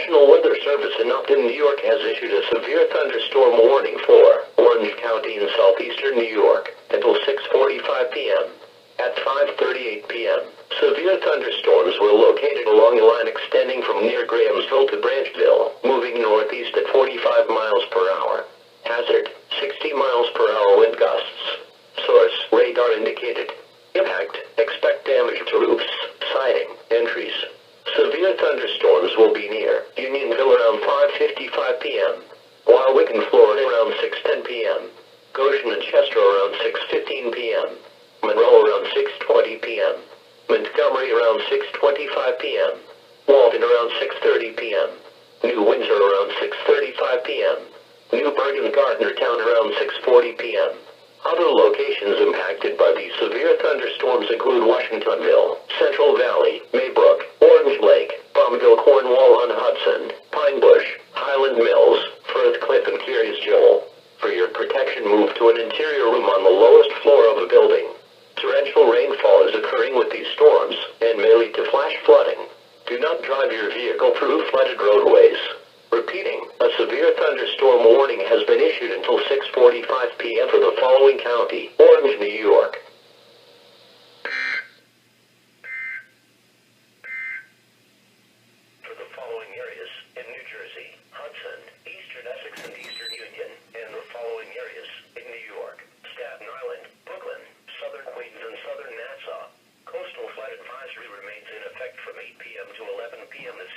National Weather Service in Upton, New York has issued a severe thunderstorm warning for Orange County in southeastern New York until 6:45 p.m. At 5:38 p.m., severe thunderstorms were located along a line extending from near Grahamsville to Branchville, moving northeast at 45 miles per hour. Hazard, 60 miles per hour wind gusts. Source, radar indicated. Impact, expect damage to roofs, siding, and trees. Severe thunderstorms will be near Unionville around 5:55 p.m., while Wiccan, Florida around 6:10 p.m., Goshen and Chester around 6:15 p.m., Monroe around 6:20 p.m., Montgomery around 6:25 p.m., Walton around 6:30 p.m., New Windsor around 6:35 p.m., Newburgh and Gardnertown around 6:40 p.m. Other locations impacted by these severe thunderstorms include Washingtonville, Central Valley, Maybrook, Orange Lake, Bombville, Cornwall-on-Hudson, Pine Bush, Highland Mills, Firth Cliff, and Curious Joel. For your protection, move to an interior room on the lowest floor of a building. Torrential rainfall is occurring with these storms and may lead to flash flooding. Do not drive your vehicle through flooded roadways. Repeating, a severe thunderstorm warning has been issued until 6:45 p.m. for the following county: Orange, New York. For the following areas in New Jersey, Hudson, Eastern Essex and Eastern Union, and the following areas in New York: Staten Island, Brooklyn, Southern Queens and Southern Nassau. Coastal flood advisory remains in effect from 8 p.m. to 11 p.m. this